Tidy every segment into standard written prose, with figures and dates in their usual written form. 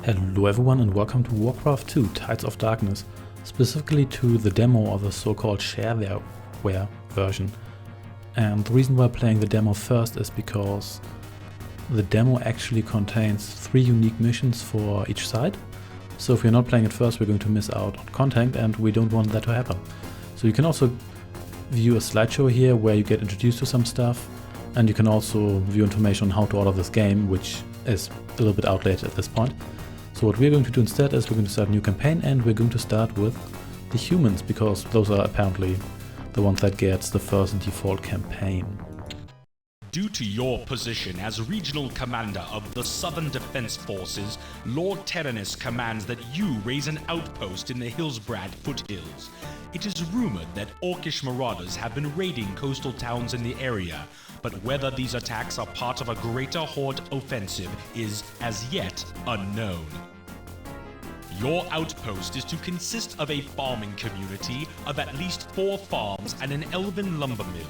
Hello everyone and welcome to Warcraft 2 Tides of Darkness, specifically to the demo of the so-called Shareware version. And the reason why I'm playing the demo first is because the demo actually contains 3 unique missions for each side. So if we're not playing it first, we're going to miss out on content and we don't want that to happen. So you can also view a slideshow here where you get introduced to some stuff, and you can also view information on how to order this game, which is a little bit outdated at this point. So what we're going to do instead is we're going to start a new campaign, and we're going to start with the humans, because those are apparently the ones that gets the first default campaign. Due to your position as regional commander of the Southern Defense Forces, Lord Tyrannus commands that you raise an outpost in the Hillsbrad foothills. It is rumored that Orcish marauders have been raiding coastal towns in the area, but whether these attacks are part of a greater horde offensive is, as yet, unknown. Your outpost is to consist of a farming community of at least 4 farms and an elven lumber mill.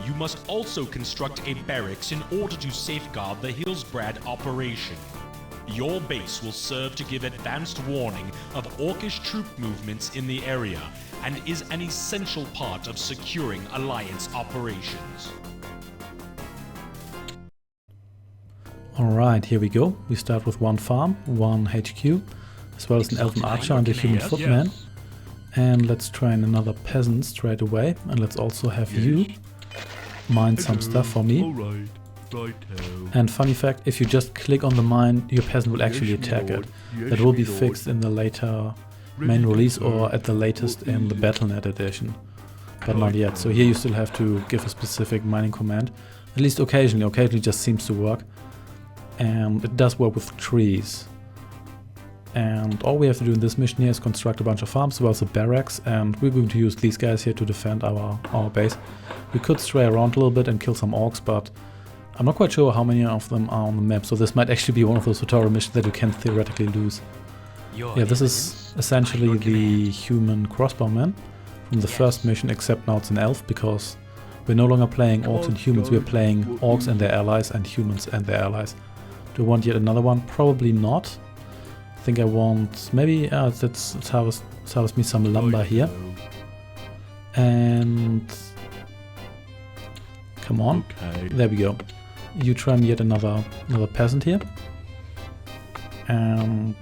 You must also construct a barracks in order to safeguard the Hillsbrad operation. Your base will serve to give advanced warning of Orcish troop movements in the area, and is an essential part of securing Alliance operations. Alright, here we go. We start with 1 farm, 1 HQ, as well as an elven archer and a human footman. And let's try another peasant straight away, and let's also have you mine some stuff for me. And funny fact, if you just click on the mine, your peasant will actually attack it. That will be fixed in the later main release, or at the latest in the Battle.net edition, but not yet. So here you still have to give a specific mining command, at least occasionally. Occasionally just seems to work, and it does work with trees. And all we have to do in this mission here is construct a bunch of farms, as well as a barracks, and we're going to use these guys here to defend our base. We could stray around a little bit and kill some orcs, but I'm not quite sure how many of them are on the map, so this might actually be one of those tutorial missions that you can theoretically lose. Yeah, this is essentially the human crossbowman from the first mission, except now it's an elf, because we're no longer playing orcs and humans, we're playing orcs and their allies and humans and their allies. Do I want yet another one? Probably not. I think I want, maybe, let's harvest me some lumber here. And come on, there we go. You try me yet another peasant here. And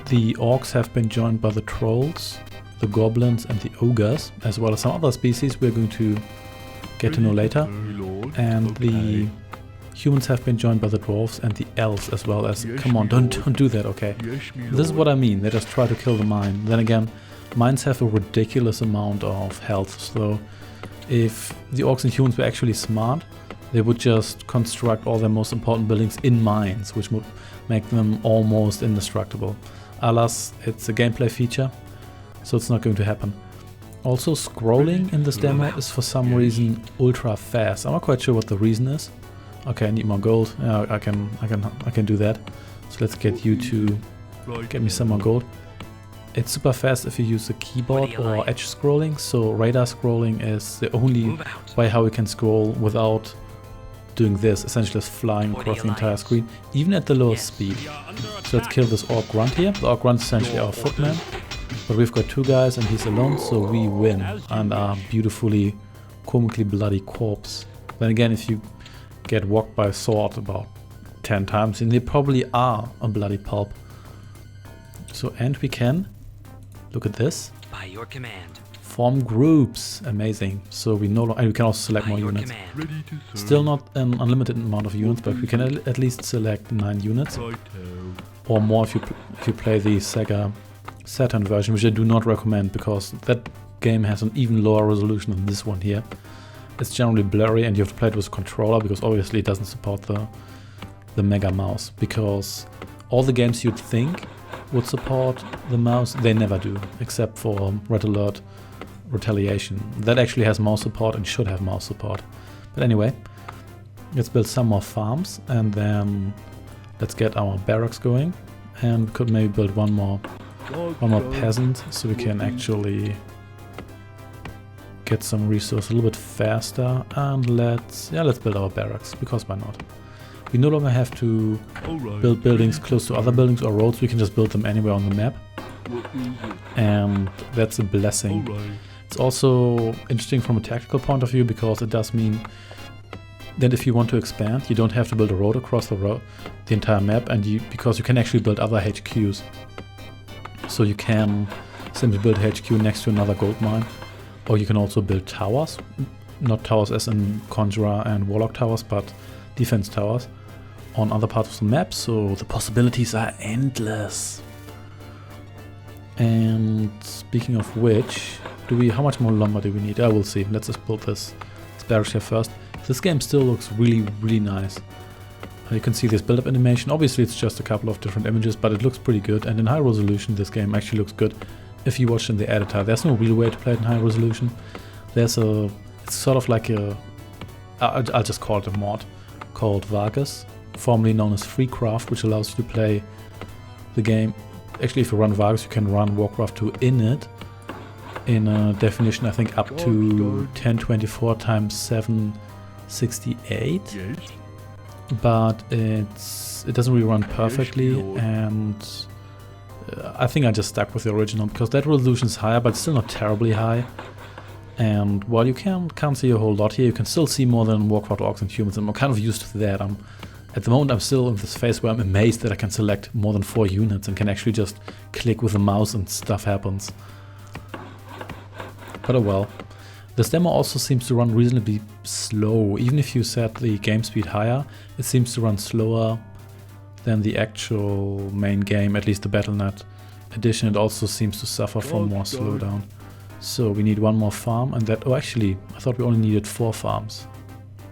the orcs have been joined by the trolls, the goblins and the ogres, as well as some other species we're going to get to know later. And the humans have been joined by the dwarves and the elves, as well as, come on, don't do that, okay. This is what I mean, they just try to kill the mine. Then again, mines have a ridiculous amount of health, so if the orcs and humans were actually smart, they would just construct all their most important buildings in mines, which would make them almost indestructible. Alas, it's a gameplay feature, so it's not going to happen. Also, scrolling in this demo is for some reason ultra fast. I'm not quite sure what the reason is. Okay, I need more gold. I can do that. So let's get you to get me some more gold. It's super fast if you use the keyboard or edge scrolling. So radar scrolling is the only way how we can scroll without doing this, essentially just flying across the entire screen, even at the lowest speed. So let's kill this orc grunt here. The orc grunt is essentially our footman, but we've got 2 guys and he's alone, so we win and are beautifully, comically bloody corpse. Then again, if you get walked by a sword about 10 times, and they probably are a bloody pulp. So, and we can, look at this, by your command, form groups. Amazing. So we no longer, and we can also select more units. Still not an unlimited amount of units, but we can at least select 9 units or more if you play the Sega Saturn version, which I do not recommend because that game has an even lower resolution than this one here. It's generally blurry, and you have to play it with a controller because obviously it doesn't support the Mega Mouse, because all the games you'd think would support the mouse, they never do, except for Red Alert Retaliation. That actually has mouse support and should have mouse support. But anyway, let's build some more farms, and then let's get our barracks going, and we could maybe build one more peasant, so we can actually get some resource a little bit faster. And let's build our barracks, because why not? We no longer have to build buildings close to other buildings or roads. We can just build them anywhere on the map. And that's a blessing. It's also interesting from a tactical point of view because it does mean that if you want to expand, you don't have to build a road across the entire map, and because you can actually build other HQs. So you can simply build a HQ next to another gold mine, or you can also build towers. Not towers as in Conjurer and Warlock towers, but defense towers on other parts of the map, so the possibilities are endless. And speaking of which, how much more lumber do we need? I will see. Let's just build this barracks here first. This game still looks really, really nice. You can see this build-up animation. Obviously it's just a couple of different images, but it looks pretty good. And in high resolution this game actually looks good if you watch in the editor. There's no real way to play it in high resolution. It's sort of like I'll just call it a mod called Vargas, formerly known as Freecraft, which allows you to play the game. Actually, if you run Vargas, you can run Warcraft 2 in it, in a definition I think up to 1024 x 768. Yes. But it doesn't really run perfectly, and I think I just stuck with the original because that resolution is higher, but still not terribly high. And while you can't see a whole lot here, you can still see more than Warcraft Orcs and Humans, and I'm kind of used to that. At the moment I'm still in this phase where I'm amazed that I can select more than 4 units and can actually just click with the mouse and stuff happens. But oh well. This demo also seems to run reasonably slow. Even if you set the game speed higher, it seems to run slower than the actual main game, at least the Battle.net edition. It also seems to suffer from more slowdown. So we need one more farm, and that... Oh, actually, I thought we only needed 4 farms.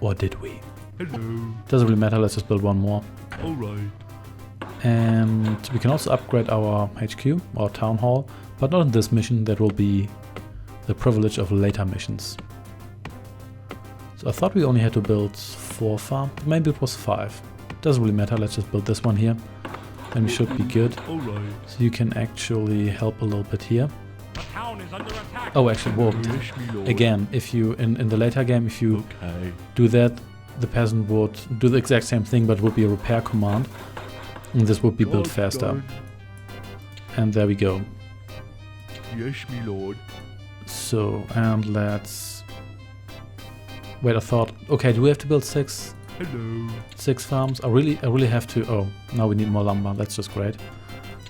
Or did we? Hello. Doesn't really matter, let's just build one more. Alright. And we can also upgrade our HQ, our town hall, but not in this mission. That will be the privilege of later missions. So I thought we only had to build 4 farms, but maybe it was 5. Doesn't really matter, let's just build this one here. Then we should be good. Alright. So you can actually help a little bit here. The town is under attack. Oh, actually, whoa. Yes, me lord. Again, if you, in the later game, if you Okay. do that, the peasant would do the exact same thing, but it would be a repair command. And this would be built faster. And there we go. Yes, me lord. So, and let's... Wait, I thought... Okay, do we have to build 6 Hello. farms? I really have to... Oh, now we need more lumber. That's just great.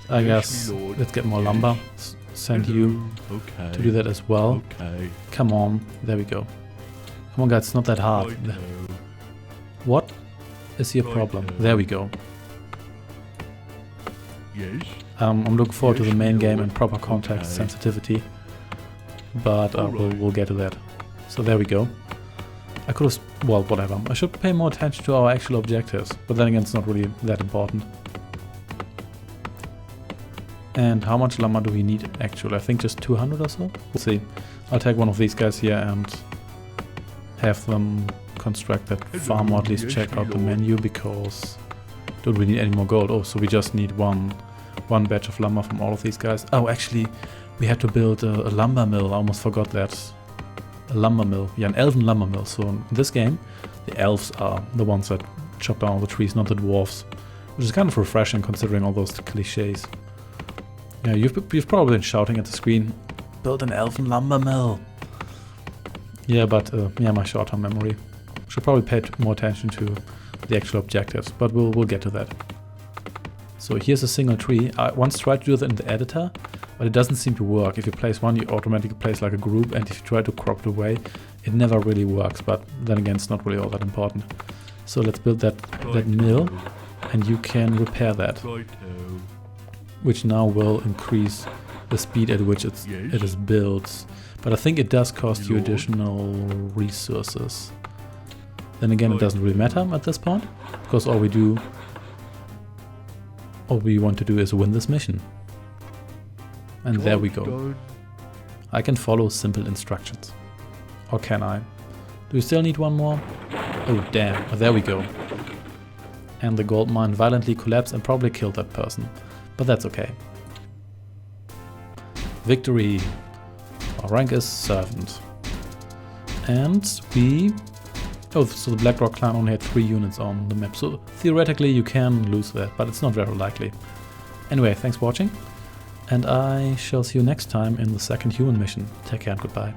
I Yes, guess me lord. let's get more Yes. lumber. Send you Okay. to do that as well. Okay. Come on, there we go. Come on guys, it's not that hard. Righto. What is your problem? There we go. Yes. I'm looking forward to the Yes, main my game lord. and proper context Okay. sensitivity. But Alright. we'll get to that. So there we go. I could have... Well, whatever. I should pay more attention to our actual objectives. But then again, it's not really that important. And how much lumber do we need actually? I think just 200 or so? We'll see. I'll take one of these guys here and have them construct that farm, or at least Yes, check my out the lord. menu, because don't we need any more gold? Oh, so we just need one batch of lumber from all of these guys. Oh, actually, we had to build a lumber mill. I almost forgot that. A lumber mill. Yeah, an elven lumber mill. So in this game, the elves are the ones that chop down all the trees, not the dwarves. Which is kind of refreshing considering all those cliches. Yeah, you've probably been shouting at the screen, build an elven lumber mill. Yeah, but yeah, my short-term memory. Should probably pay more attention to the actual objectives, but we'll get to that. So here's a single tree. I once tried to do that in the editor, but it doesn't seem to work. If you place one, you automatically place like a group, and if you try to crop it away, it never really works. But then again, it's not really all that important. So let's build that mill, and you can repair that, Righto. which now will increase the speed at which it is built. But I think it does cost you Lord. additional resources. Then again, it doesn't really matter at this point, because all we want to do is win this mission. And there we go. Done. I can follow simple instructions. Or can I? Do we still need one more? Oh damn, oh, there we go. And the gold mine violently collapsed and probably killed that person. But that's okay. Victory! Our rank is servant. And we Oh, so the Blackrock clan only had 3 units on the map, so theoretically you can lose that, but it's not very likely. Anyway, thanks for watching, and I shall see you next time in the second human mission. Take care and goodbye.